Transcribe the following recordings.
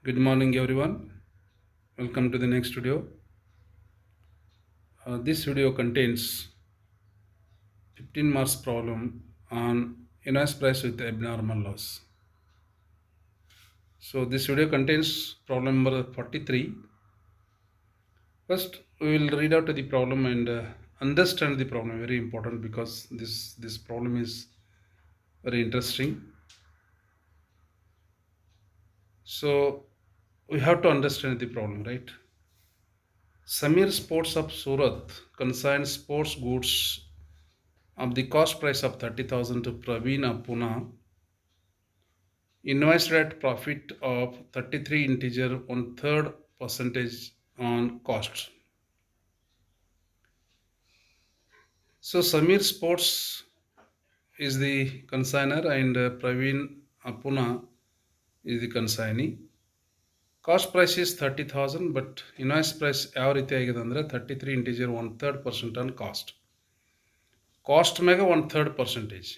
Good morning, everyone. Welcome to the next video. This video contains 15 marks problem on invoice price with abnormal loss. So this video contains problem number 43. First, we will read out the problem and understand the problem. Very important because this problem is very interesting. So we have to understand the problem, right? Samir Sports of Surat consigns sports goods of the cost price of 30,000 to Praveen of Pune, invoiced at profit of 33 integer 1/3 percentage on cost. So Samir Sports is the consigner and Praveen Apuna is the consignee. Cost price is 30,000 but invoice price ಯಾವ ರೀತಿ ಆಗಿದೆ ಅಂದರೆ 33 integer 1/3% on cost. Cost ಮ್ಯಾಗ 1/3 percentage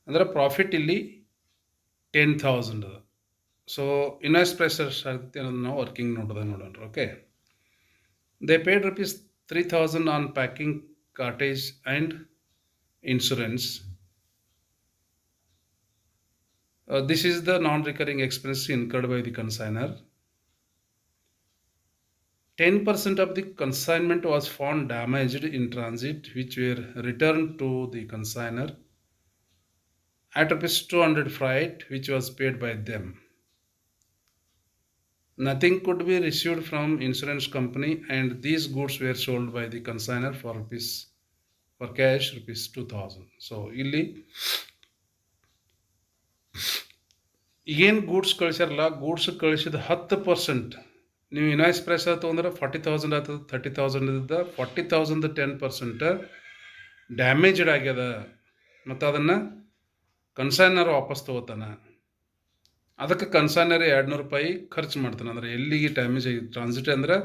ಅಂದರೆ profit ಇಲ್ಲಿ 10,000 ಅದ. So invoice price ಎಷ್ಟು ಅನ್ನೋದು ನಾವು ವರ್ಕಿಂಗ್ ನೋಡೋಣ. Okay, they paid rupees 3,000 on packing, cartage and insurance. This is the non-recurring expense incurred by the consignor. 10% of the consignment was found damaged in transit, which were returned to the consignor at rupees 200 freight, which was paid by them. Nothing could be received from insurance company and these goods were sold by the consignor for cash rupees 2,000. So ಇಲ್ಲಿ ಏನು goods ಕಳಿಸ್ಯಾರಲ್ಲ, goods ಕಳಿಸಿದ 10% ನೀವು invoice price ತೊಗೊಂಡ್ರೆ 40,000 ಆಗ್ತದೆ. 30,000 ಇದ್ದ 40,000 10% damaged ಆಗ್ಯದ ಮತ್ತು ಅದನ್ನು ಕನ್ಸೈನರ್ ವಾಪಸ್ ತೊಗೋತಾನೆ. ಅದಕ್ಕೆ ಕನ್ಸೈನರ್ 200 ರೂಪಾಯಿ ಖರ್ಚು ಮಾಡ್ತಾನೆ. ಅಂದರೆ ಎಲ್ಲಿಗೆ ಡ್ಯಾಮೇಜ್ ಆಗಿ ಟ್ರಾನ್ಸಿಟ್ ಅಂದರೆ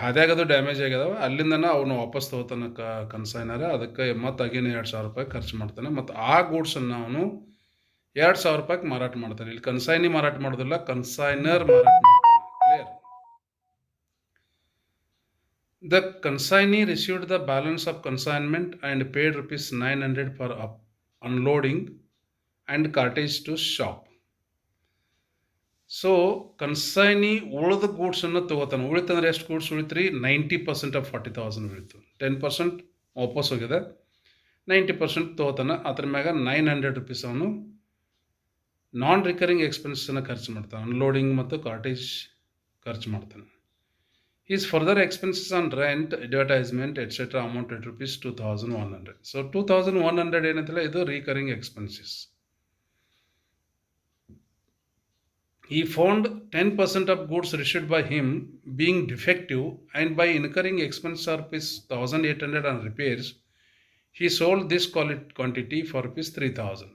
ಹಾದ್ಯಾಗದು ಡ್ಯಾಮೇಜ್ ಆಗ್ಯದವ ಅಲ್ಲಿಂದನೇ ಅವನು ವಾಪಸ್ ತೊಗೋತಾನೆ ಕನ್ಸೈನರ್. ಅದಕ್ಕೆ ಮತ್ತು ಅಗೇನ್ 2,000 ರೂಪಾಯಿ ಖರ್ಚು ಮಾಡ್ತಾನೆ ಮತ್ತು ಆ ಗೂಡ್ಸನ್ನು ಅವನು 2,000 ರೂಪಾಯಿಗೆ ಮಾರಾಟ ಮಾಡ್ತಾನೆ. ಇಲ್ಲಿ ಕನ್ಸೈನಿ ಮಾರಾಟ ಮಾಡೋದಿಲ್ಲ, ಕನ್ಸೈನರ್ ಮಾರಾಟ ಮಾಡ್ತಾನೆ. Clear? The consignee received the balance of consignment and paid rupees 900 for unloading and cartage to shop. So consignee ಉಳಿದ ಗೂಡ್ಸನ್ನು ತೊಗೋತಾನೆ. ಉಳಿತಂದ್ರೆ ಎಷ್ಟು ಗೂಡ್ಸ್ ಉಳಿತ್ರಿ? 90% ಆಫ್ 40,000 ಉಳಿತು. 10% ವಾಪಸ್ ಹೋಗಿದೆ, 90% ತೊಗೋತಾನೆ. ಅದ್ರ ಮ್ಯಾಗ 900 ರೂಪೀಸ್ ಅವನು ನಾನ್ ರಿಕರಿಂಗ್ ಎಕ್ಸ್ಪೆನ್ಸನ್ನು ಖರ್ಚು ಮಾಡ್ತಾನೆ. ಅನ್ಲೋಡಿಂಗ್ ಮತ್ತು ಕಾರ್ಟೇಜ್ ಖರ್ಚು ಮಾಡ್ತಾನೆ. Is further expenses on rent, advertisement et cetera amounted rupees 2,100. So 2,100 ಏನಂತಲ್ಲ, ಇದು recurring expenses. He found 10% of goods received by him being defective and by incurring expense of rupees 1,800 on repairs, he sold this quantity for rupees 3,000.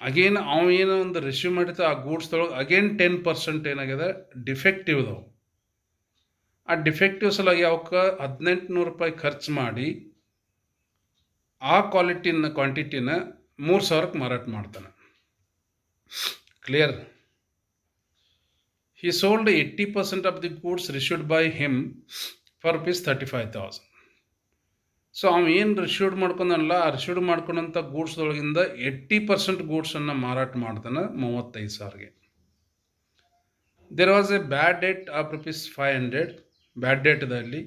Again ಅವ ಏನೋ ಒಂದು receive ಮಾಡಿದ ಆ ಗೂಡ್ಸ್ದೊಳಗೆ again 10% ಏನಾಗಿದೆ defective ಅದಾವೆ. ಆ defective ಸಲುವಾಗಿ ಅವಕ್ಕೆ 1,800 ರೂಪಾಯಿ ಖರ್ಚು ಮಾಡಿ ಆ ಕ್ವಾಂಟಿಟಿನ 3,000ಕ್ಕೆ ಮಾರಾಟ ಮಾಡ್ತಾನೆ. Clear? He sold 80% of the goods received by him for rupees 35,000. So ಅವ್ನು ಏನು ರಿಸೀವ್ಡ್ ಮಾಡ್ಕೊಂಡಲ್ಲ, ಆ ರಿಸೀವ್ಡ್ ಮಾಡ್ಕೊಂಡಂಥ ಗೂಡ್ಸ್ದೊಳಗಿಂದ 80% ಗೂಡ್ಸನ್ನು ಮಾರಾಟ ಮಾಡ್ತಾನೆ 35,000ಗೆ. There was a bad debt of rupees 500. Bad ಡೇಟ್ದಲ್ಲಿ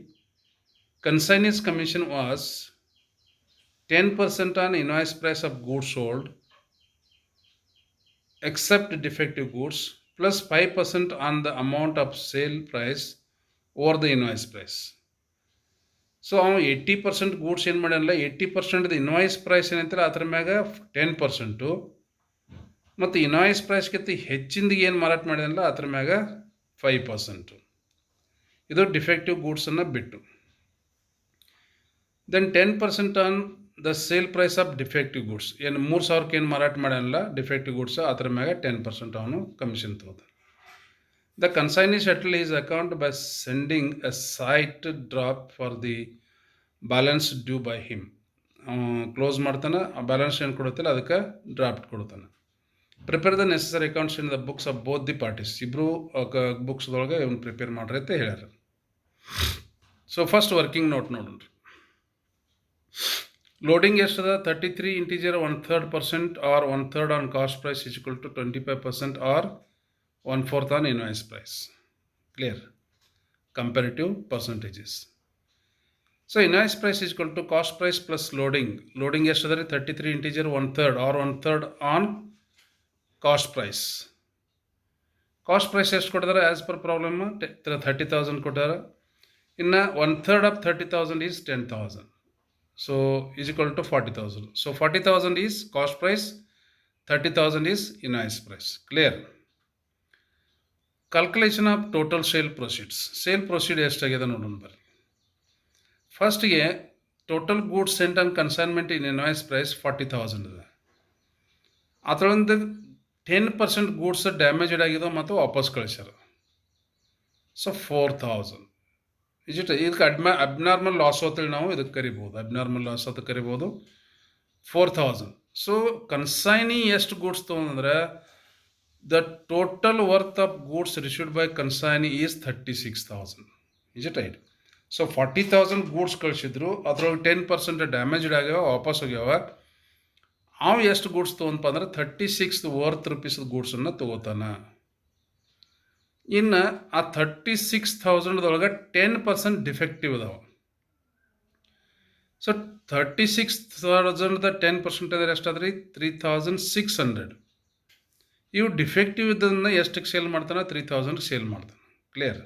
consignee's commission was 10% on invoice price of goods sold except defective goods plus 5% on the amount of sale price over the invoice price. So ಅವನು 80% goods ಏನು ಮಾಡ್ಯಾನಲ್ಲ, 80% invoice price ಏನಂತಾರೆ ಅದ್ರ ಮ್ಯಾಗ 10% ಮತ್ತು invoice ಪ್ರೈಸ್ಗಿಂತ ಹೆಚ್ಚಿಂದಿಗೆ ಏನು ಮಾರಾಟ ಮಾಡ್ಯಾನಲ್ಲ ಅದ್ರ ಮ್ಯಾಗ 5%. ಇದು ಡಿಫೆಕ್ಟಿವ್ ಗೂಡ್ಸನ್ನು ಬಿಟ್ಟು. Then 10% on the sale price of defective goods. ಏನು 3,000ಕ್ಕೆ ಏನು ಮಾರಾಟ ಮಾಡ್ಯಾನಲ್ಲ ಡಿಫೆಕ್ಟಿವ್ ಗೂಡ್ಸ್, ಅದ್ರ ಮ್ಯಾಗ 10% ಅವನು ಕಮಿಷನ್ ತೊಗೋತಾನೆ. The consignee settle his account by sending a sight draft for the balance due by him. Close ಮಾಡ್ತಾನೆ, ಆ ಬ್ಯಾಲೆನ್ಸ್ ಏನು ಕೊಡುತ್ತಿಲ್ಲ ಅದಕ್ಕೆ ಡ್ರಾಫ್ಟ್ ಕೊಡ್ತಾನೆ. Prepare the necessary accounts in the books of both the parties. ಇಬ್ಬರು ಬುಕ್ಸ್ದೊಳಗೆ ಇವನು ಪ್ರಿಪೇರ್ ಮಾಡ್ರಿ ಅಂತ ಹೇಳ್ಯಾರ. ಸೊ ಫಸ್ಟ್ ವರ್ಕಿಂಗ್ ನೋಟ್ ನೋಡ್ರಿ. ಲೋಡಿಂಗ್ ಎಷ್ಟದ 33 integer 1/3% or 1/3 on cost price is equal to 25% or 1/4 on invoice price. Clear? Comparative percentages. So invoice price is equal to cost price plus loading. Loading ಎಷ್ಟದ ರೀ 33 integer 1/3 or 1/3 on cost price. Cost price ಎಷ್ಟು ಕೊಟ್ಟಿದ್ದಾರೆ as per problem 30,000 ಕೊಟ್ಟಾರ. ಇನ್ನು 1/3 of 30,000 is 10,000. So is equal to 40,000. So 40,000 is cost price, 30,000 is invoice price. Clear? Calculation of total sale proceeds. Sale proceed ಎಷ್ಟಾಗಿದೆ ನೋಡೋಣ ಬರ್ರಿ. ಫಸ್ಟ್ಗೆ total goods sent on consignment in invoice price 40,000 ಇದೆ. ಅದರೊಂದು 10% goods damaged ಆಗಿದೋ ಮತ್ತು ವಾಪಸ್ ಕಳಿಸ್ಯಾರ. So 4,000. ಇದಕ್ಕೆ abnormal loss ಅಂತೇಳಿ ನಾವು ಇದಕ್ಕೆ ಕರಿಬೋದು. ಅಬ್ನಾರ್ಮಲ್ ಲಾಸ್ ಅಂತ ಕರಿಬೋದು. 4,000. ಸೊ ಕನ್ಸೈನಿ ಎಷ್ಟು ಗೂಡ್ಸ್ ತೊಗೊಂಡ್ರೆ the total worth of goods received by consignee is 36,000. Is it right? So 40,000 goods ಕಳಿಸಿದ್ರು, ಅದ್ರೊಳಗೆ 10% ಡ್ಯಾಮೇಜ್ಡ್ ಆಗ್ಯಾವ, ವಾಪಸ್ ಹೋಗ್ಯಾವ. ಅವು ಎಷ್ಟು ಗೂಡ್ಸ್ ತೊಗೊಂಡಪ್ಪ ಅಂದ್ರೆ 36 ವರ್ತ್ ರುಪೀಸ್ ಗೂಡ್ಸನ್ನು ತೊಗೋತಾನ. ಇನ್ನು ಆ 36,000 10% ಡಿಫೆಕ್ಟಿವ್ ಅದಾವ. ಸೊ 36,000 10% ಅಂದರೆ ಎಷ್ಟಾದ್ರಿ 3,600. ಇವು ಡಿಫೆಕ್ಟಿವ್ ಇದ್ದದನ್ನ ಎಷ್ಟಕ್ಕೆ ಸೇಲ್ ಮಾಡ್ತಾನೆ? 3,000 ಸೇಲ್ ಮಾಡ್ತಾನೆ. ಕ್ಲಿಯರ್?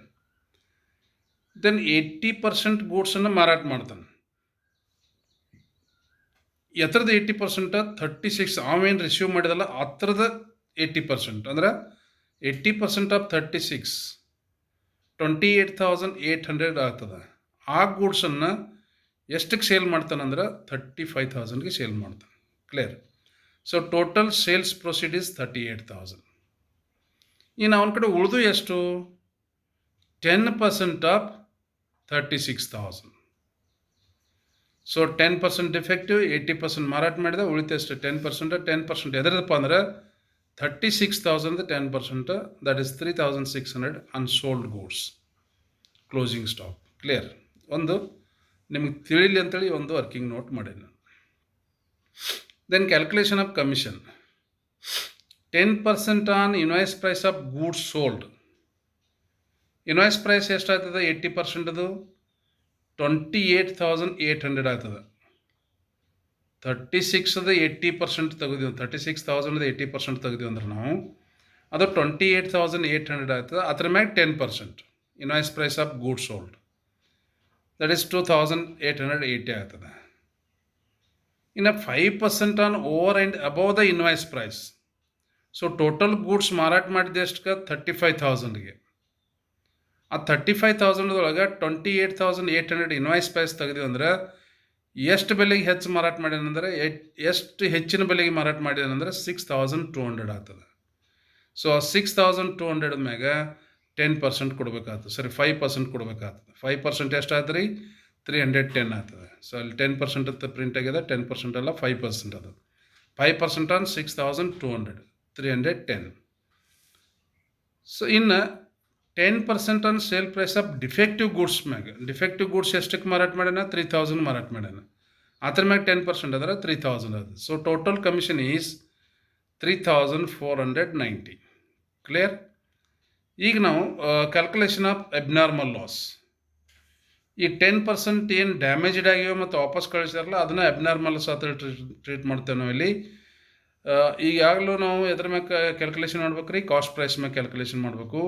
ದೆನ್ 80% ಗೂಡ್ಸನ್ನು ಮಾರಾಟ ಮಾಡ್ತಾನೆ. ಎತ್ತರದ 80%? 36 ಅವೇನು ರಿಸೀವ್ ಮಾಡಿದಲ್ಲ ಹತ್ರದ 80%. ಅಂದ್ರೆ 80% ಆಫ್ 36 28,800 ಆಗ್ತದೆ. ಆ ಗೂಡ್ಸನ್ನು ಎಷ್ಟಕ್ಕೆ ಸೇಲ್ ಮಾಡ್ತಾನಂದ್ರೆ 35,000ಗೆ ಸೇಲ್ ಮಾಡ್ತಾನೆ. Clear? So total sales proceed is 38,000. ಇನ್ನು ಅವನ ಕಡೆ ಉಳಿದು ಎಷ್ಟು? 10% ಆಫ್ 36,000. ಸೊ 10% ಡಿಫೆಕ್ಟಿವ್, 80% ಮಾರಾಟ ಮಾಡಿದ, ಉಳಿತು ಎಷ್ಟು? 10%. 10% ಎದರದಪ್ಪ ಅಂದ್ರೆ 36,000 10%, that is 3,600 unsold goods, closing stock. Clear? ಒಂದು ನಿಮಗೆ ತಿಳಿಲಿ ಅಂತೇಳಿ ಒಂದು ವರ್ಕಿಂಗ್ ನೋಟ್ ಮಾಡೀನಿ. Then calculation of commission. 10% on invoice price of goods sold. Invoice price ಎಷ್ಟಾಗ್ತದೆ? 80% ಅದು 28,800 ಆಗ್ತದೆ. 36ದ 80% ತೆಗೆದಿವಿ. 36,000 80% ತೆಗೆದಿವಿ ಅಂದ್ರೆ ನಾವು ಅದು 28,800 ಆಗ್ತದೆ. ಅದ್ರ ಮ್ಯಾಗ 10% invoice price of goods sold, that is 2,880 ಆಗ್ತದೆ. ಇನ್ನು 5% on over and above the invoice price. So total goods ಮಾರಾಟ ಮಾಡಿದ ಎಷ್ಟಕ್ಕೆ? 35,000ಗೆ. ಆ 35,000 28,800 ಇನ್ವಾಯ್ಸ್ ಪ್ರೈಸ್ ತೆಗೆದಿವಿ ಅಂದ್ರೆ ಎಷ್ಟು ಬೆಲೆಗೆ ಹೆಚ್ಚು ಮಾರಾಟ ಮಾಡ್ಯಾನಂದ್ರೆ ಎಷ್ಟು ಹೆಚ್ಚಿನ ಬೆಲೆಗೆ ಮಾರಾಟ ಮಾಡ್ಯಾನಂದ್ರೆ 6,200 ಆಗ್ತದೆ. ಸೊ 6,200 ಮ್ಯಾಗ 10% ಕೊಡಬೇಕಾಗ್ತದೆ. ಸರಿ, 5% ಕೊಡಬೇಕಾಗ್ತದೆ. 5% ಎಷ್ಟು ಆಗ್ತದೆ ರೀ? 310 ಆಗ್ತದೆ. ಸೊ ಅಲ್ಲಿ 10% ಅಂತ ಪ್ರಿಂಟ್ ಆಗಿದೆ. 10% ಅಲ್ಲ, 5% ಅದು. 5% ಆನ್ 6,200, 310. ಸೊ ಇನ್ನು 10% on sale price of defective goods ಮ್ಯಾಗ. ಡಿಫೆಕ್ಟಿವ್ ಗೂಡ್ಸ್ ಎಷ್ಟಕ್ಕೆ ಮಾರಾಟ ಮಾಡ್ಯಾನ? 3,000 ಮಾರಾಟ ಮಾಡ್ಯಾನ. ಅದ್ರ ಮ್ಯಾಗ 10% ಅದರ 3,000 ಅದು. So total commission is 3,490. Clear? ಈಗ ನಾವು ಕ್ಯಾಲ್ಕುಲೇಷನ್ ಆಫ್ ಅಬ್ನಾರ್ಮಲ್ ಲಾಸ್. ಈ 10% ಏನು ಡ್ಯಾಮೇಜ್ಡ್ ಆಗಿವೆ ಮತ್ತು ವಾಪಸ್ ಕಳಿಸಿದಾರಲ್ಲ ಅದನ್ನು ಅಬ್ನಾರ್ಮಲ್ ಲಾಸ್ ಅಂತ ಟ್ರೀಟ್ ಮಾಡ್ತೇವೆ ನಾವು ಇಲ್ಲಿ. ಈಗಾಗಲೂ ನಾವು ಎದ್ರ ಮ್ಯಾಗ ಕ್ಯಾಲ್ಕುಲೇಷನ್ ಮಾಡ್ಬೇಕು ರೀ? ಕಾಸ್ಟ್ ಪ್ರೈಸ್ ಮ್ಯಾಗ ಕ್ಯಾಲ್ಕುಲೇಷನ್ ಮಾಡಬೇಕು.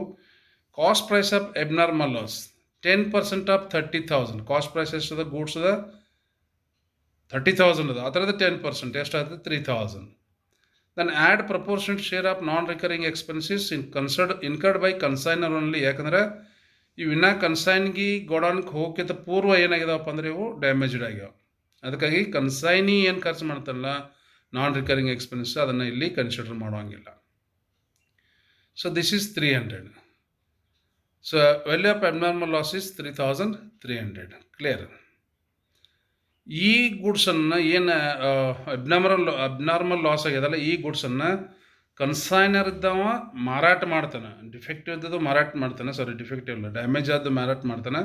Cost price of abnormal loss 10% of 30,000. Cost price ಎಷ್ಟದ? ಗೂಡ್ಸ್ ಅದ 30,000 ಅದ. ಅದರದ 10% ಎಷ್ಟಾಗ್ತದೆ? 3,000. Then add proportional share of non recurring expenses incurred by consignor only. ಯಾಕಂದ್ರೆ ಇವಿನ್ನ ಕನ್ಸೈನ್ಗೆ ಗೋಡಾನ್ಗೆ ಹೋಗೋಕ್ಕಿಂತ ಪೂರ್ವ ಏನಾಗಿದಾವಪ್ಪ ಅಂದರೆ ಇವು ಡ್ಯಾಮೇಜ್ಡ್ ಆಗ್ಯಾವ. ಅದಕ್ಕಾಗಿ ಕನ್ಸೈನಿ ಏನು ಖರ್ಚು ಮಾಡ್ತಾರಲ್ಲ ನಾನ್ ರಿಕರಿಂಗ್ ಎಕ್ಸ್ಪೆನ್ಸ್ ಅದನ್ನು ಇಲ್ಲಿ ಕನ್ಸಿಡರ್ ಮಾಡೋಂಗಿಲ್ಲ. So this is 300. So value of abnormal loss is 3,300. Clear? ಈ ಗೂಡ್ಸನ್ನು ಏನು ಅಬ್ನಾರ್ಮಲ್ ಲಾಸ್ ಆಗ್ಯದಲ್ಲ ಈ ಗೂಡ್ಸನ್ನು ಕನ್ಸೈನರ್ ಇದ್ದವ ಮಾರಾಟ ಮಾಡ್ತಾನೆ, ಡಿಫೆಕ್ಟಿವ್ ಇದ್ದದ್ದು ಮಾರಾಟ ಮಾಡ್ತಾನೆ, ಡಿಫೆಕ್ಟಿವ್ ಇಲ್ಲ, ಡ್ಯಾಮೇಜ್ ಆದ್ದು ಮಾರಾಟ ಮಾಡ್ತಾನೆ.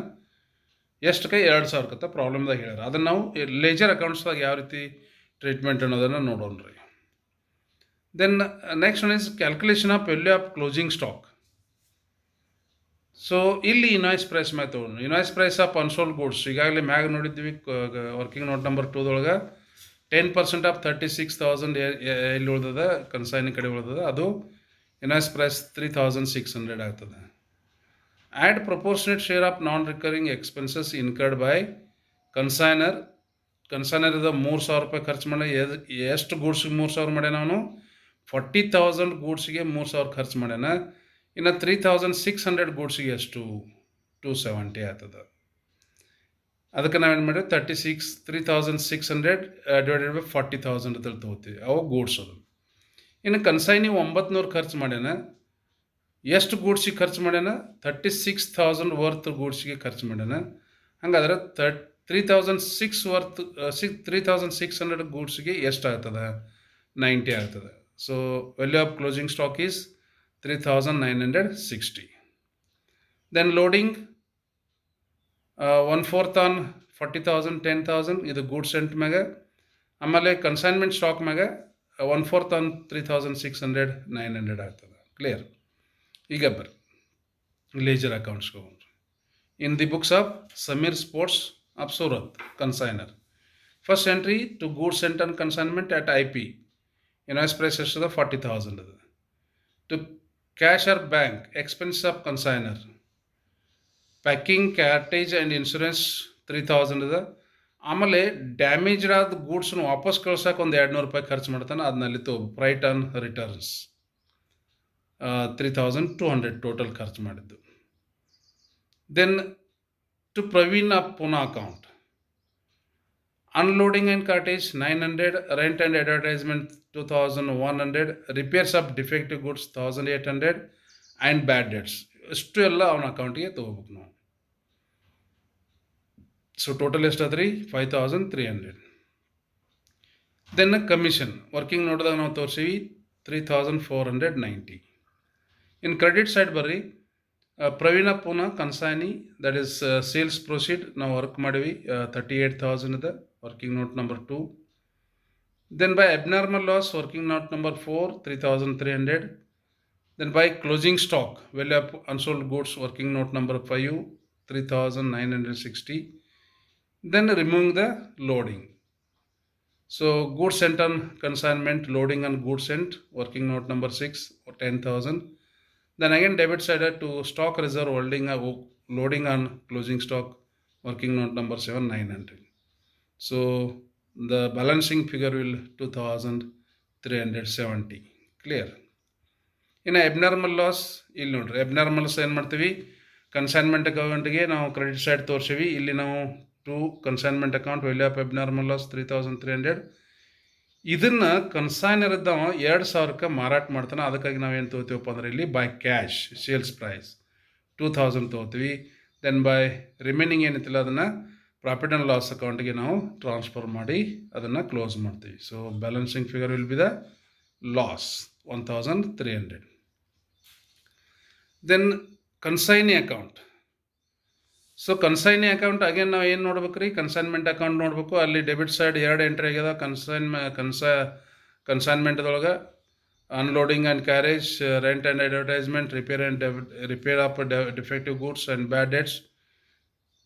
ಎಷ್ಟು ಕೈ 2,000 ಪ್ರಾಬ್ಲಮ್ದಾಗ ಹೇಳ್ಯಾರ. ಅದನ್ನು ನಾವು ಲೇಜರ್ ಅಕೌಂಟ್ಸ್ದಾಗ ಯಾವ ರೀತಿ ಟ್ರೀಟ್ಮೆಂಟ್ ಅನ್ನೋದನ್ನು ನೋಡೋಣ ರೀ. Then next one is calculation of value of closing stock. So ಇಲ್ಲಿ ಇನಾಯ್ಸ್ ಪ್ರೈಸ್ ಮ್ಯಾಗ ತೊಗೊಂಡು, invoice price of unsold goods ಈಗಾಗಲೇ ಮ್ಯಾಗ ನೋಡಿದ್ವಿ ವರ್ಕಿಂಗ್ ನೋಟ್ ನಂಬರ್ 2ದೊಳಗೆ 10% ಆಫ್ 36,000 ಎಲ್ಲಿ ಉಳ್ದದ, ಕನ್ಸೈನಿ ಕಡೆ ಉಳ್ದದ, ಅದು ಇನಾಯ್ಸ್ ಪ್ರೈಸ್ 3,600 ಆಗ್ತದೆ. Add proportionate share of non recurring expenses incurred by consignor. Consignor ಇದ 3,000 ರೂಪಾಯಿ ಖರ್ಚು ಮಾಡಿ, ಎಷ್ಟು ಗೂಡ್ಸಿಗೆ 3,000 ಮಾಡ್ಯಾನ ಅವನು? 40,000 ಗೂಡ್ಸಿಗೆ 3,000 ಖರ್ಚು ಮಾಡ್ಯಾನ. ಇನ್ನು 3,600 ಗೂಡ್ಸಿಗೆ ಎಷ್ಟು? 270 ಆಗ್ತದೆ. ಅದಕ್ಕೆ ನಾವೇನು ಮಾಡಿವಿ, 3,600 ಡಿವೈಡೆಡ್ ಬೈ 40,000 ಅಂತ ತೊಗೋತೀವಿ, ಅವು ಗೂಡ್ಸ್ ಅದು. ಇನ್ನು ಕನ್ಸೈನಿ 900 ಖರ್ಚು ಮಾಡ್ಯಾನ, ಎಷ್ಟು ಗೂಡ್ಸಿಗೆ ಖರ್ಚು ಮಾಡ್ಯಾನ? 36,000 ವರ್ತ್ ಗೂಡ್ಸಿಗೆ ಖರ್ಚು ಮಾಡ್ಯಾನ. ಹಂಗಾದ್ರೆ 3,600 ಗೂಡ್ಸಿಗೆ ಎಷ್ಟು ಆಗ್ತದೆ? 90 ಆಗ್ತದೆ. So value of closing stock is 3,960. Then loading 1/4 on 40,000 10,000 ಇದು ಗೂಡ್ಸ್ ಎಂಟ್ ಮ್ಯಾಗ. ಆಮೇಲೆ ಕನ್ಸೈನ್ಮೆಂಟ್ ಸ್ಟಾಕ್ ಮ್ಯಾಗ 1/4 ಆನ್ 3,600 900 ಆಗ್ತದೆ. ಕ್ಲಿಯರ್? ಈಗ ಬರ್ರಿ ಲೇಜರ್ ಅಕೌಂಟ್ಸ್ಗೆ ಹೋಗ್ರಿ. In the books of Sameer sports of Surat, consignor. First entry to goods sent on consignment at IP. Invoice price ಎಷ್ಟದ? 40,000 ಅದ. To cash or bank expense of consignor. Packing, carriage and insurance 3,000 ಅದ. ಆಮೇಲೆ damaged ಆದ ಗೂಡ್ಸ್ನು ವಾಪಸ್ ಕಳ್ಸೋಕೆ ಒಂದು 200 ರೂಪಾಯಿ ಖರ್ಚು ಮಾಡ್ತಾನೆ, ಅದನ್ನಲ್ಲಿ ಫ್ರೈಟ್ ಆನ್ ರಿಟರ್ನ್ಸ್ 3,200 ಟೋಟಲ್ ಖರ್ಚು ಮಾಡಿದ್ದು. Then to Praveen Poona account, unloading and cartage 900, rent and advertisement 2,100, repairs of defective goods 1,800 and bad debts. ಇಷ್ಟು ಎಲ್ಲ ಅವನ ಅಕೌಂಟಿಗೆ ತೊಗೋಬೇಕು ನಾವು. ಸೊ ಟೋಟಲ್ ಎಷ್ಟಾದ್ರಿ? 5,300. ದೆನ್ ಕಮಿಷನ್ ವರ್ಕಿಂಗ್ ನೋಡಿದಾಗ ನಾವು ತೋರಿಸಿವಿ 3,490. ಇನ್ ಕ್ರೆಡಿಟ್ ಸೈಡ್ ಬರ್ರಿ, Praveen Poona consignee, that is sales proceed ನಾವು ವರ್ಕ್ ಮಾಡಿವಿ 38,000 ಅದ, working note number 2. Then by abnormal loss working note number 4 3,300. Then by closing stock, value of unsold goods working note number 5 3,960. Then removing the loading. So goods sent on consignment, loading on goods sent working note number 6 or 10,000. Then again debit side to stock reserve holding loading on closing stock working note number 7 900. So the balancing figure will 2,370. Clear? ಇನ್ನು abnormal loss ಇಲ್ಲಿ ನೋಡ್ರಿ, ಎಬ್ನಾರ್ಮಲ್ಸ್ ಏನು ಮಾಡ್ತೀವಿ, consignment ಅಕೌಂಟಿಗೆ ನಾವು credit side ತೋರಿಸಿವಿ. ಇಲ್ಲಿ ನಾವು to consignment account value of abnormal loss 3,300. ಇದನ್ನು ಕನ್ಸೈನರ್ ಇದ್ದವ 2,000ಕ್ಕೆ ಮಾರಾಟ ಮಾಡ್ತಾನೆ. ಅದಕ್ಕಾಗಿ ನಾವೇನು ತೊಗೋತೀವಪ್ಪ ಅಂದ್ರೆ ಇಲ್ಲಿ ಬೈ ಕ್ಯಾಶ್ ಸೇಲ್ಸ್ ಪ್ರೈಸ್ 2,000 ತೊಗೋತೀವಿ. ದೆನ್ ಬೈ ರಿಮೈನಿಂಗ್ ಏನಿತ್ತಿಲ್ಲ ಅದನ್ನು ಪ್ರಾಫಿಟ್ ಆ್ಯಂಡ್ ಲಾಸ್ ಅಕೌಂಟಿಗೆ ನಾವು ಟ್ರಾನ್ಸ್ಫರ್ ಮಾಡಿ ಅದನ್ನು ಕ್ಲೋಸ್ ಮಾಡ್ತೀವಿ. So balancing figure will be the loss 1,300. Then consignee account. So consignee account again ನಾವು ಏನು ನೋಡ್ಬೇಕು ರೀ, ಕನ್ಸೈನ್ಮೆಂಟ್ ಅಕೌಂಟ್ ನೋಡಬೇಕು. ಅಲ್ಲಿ ಡೆಬಿಟ್ ಸೈಡ್ 2 ಎಂಟ್ರಿ ಆಗ್ಯದ. ಕನ್ಸೈನ್ಮೆಂಟ್ದೊಳಗೆ unloading and carriage, rent and advertisement, repair of defective goods and bad debts.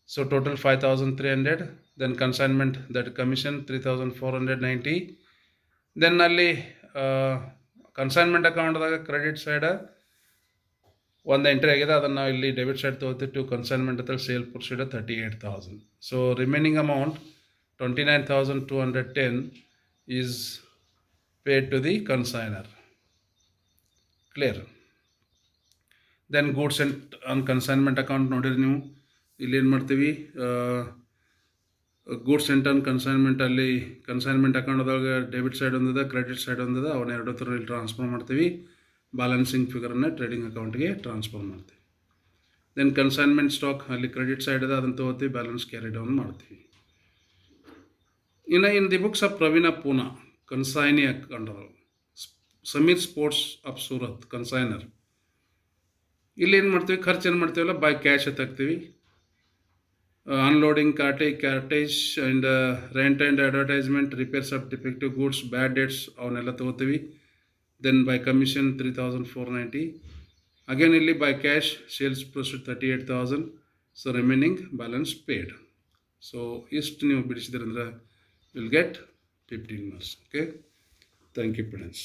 So total 5,300. Then consignment that commission 3,490. Then ಅಲ್ಲಿ consignment ಅಕೌಂಟ್ದಾಗ ಕ್ರೆಡಿಟ್ ಸೈಡ್ ಒಂದು ಎಂಟ್ರಿ ಆಗಿದೆ, ಅದನ್ನು ನಾವು ಇಲ್ಲಿ ಡೆಬಿಟ್ ಸೈಡ್ ತೊಗೋತೀವಿ. ಟು ಕನ್ಸೈನ್ಮೆಂಟ್ ಅಂತ sale proceed 38,000. So remaining amount 29,210 is paid to the consignor. Clear? Then goods and on consignment account ನೋಡಿರಿ ನೀವು, ಇಲ್ಲಿ ಏನು ಮಾಡ್ತೀವಿ, ಗೂಡ್ಸ್ ಸೆಂಟ್ ಆನ್ ಕನ್ಸೈನ್ಮೆಂಟ್ ಅಲ್ಲಿ ಕನ್ಸೈನ್ಮೆಂಟ್ ಅಕೌಂಟ್ದಾಗ ಡೆಬಿಟ್ ಸೈಡ್ ಒಂದಿದೆ, ಕ್ರೆಡಿಟ್ ಸೈಡ್ ಒಂದಿದೆ, ಅವನ್ನ ಎರಡು ಥರ ಇಲ್ಲಿ ಟ್ರಾನ್ಸ್ಫರ್ ಮಾಡ್ತೀವಿ. ಬ್ಯಾಲೆನ್ಸಿಂಗ್ ಫಿಗರನ್ನು ಟ್ರೇಡಿಂಗ್ ಅಕೌಂಟ್ಗೆ ಟ್ರಾನ್ಸ್ಫರ್ ಮಾಡ್ತೀವಿ. ದೆನ್ ಕನ್ಸೈನ್ಮೆಂಟ್ ಸ್ಟಾಕ್ ಅಲ್ಲಿ ಕ್ರೆಡಿಟ್ ಸೈಡ್ ಇದೆ, ಅದನ್ನು ತೊಗೋತೀವಿ, ಬ್ಯಾಲೆನ್ಸ್ ಕ್ಯಾರಿ ಡೌನ್ ಮಾಡ್ತೀವಿ. ಇನ್ನು in the books of Praveena Poona consignee account Sameer sports of Surat consignor. ಇಲ್ಲಿ ಏನು ಮಾಡ್ತೀವಿ, ಖರ್ಚು ಏನು ಮಾಡ್ತೀವಲ್ಲ ಬೈ ಕ್ಯಾಶ್ ಎತ್ತಾಕ್ತೀವಿ. Unloading cartage and rent and advertisement, repairs of defective goods, bad dates ಅವನ್ನೆಲ್ಲ ತೊಗೋತೀವಿ. Then by commission 3,490. ಅಗೇನ್ ಇಲ್ಲಿ by cash sales proceed 38,000. So remaining balance paid. So ಇಷ್ಟು ನೀವು ಬಿಡಿಸಿದ್ರಂದ್ರೆ will get 15 marks. Okay, thank you friends.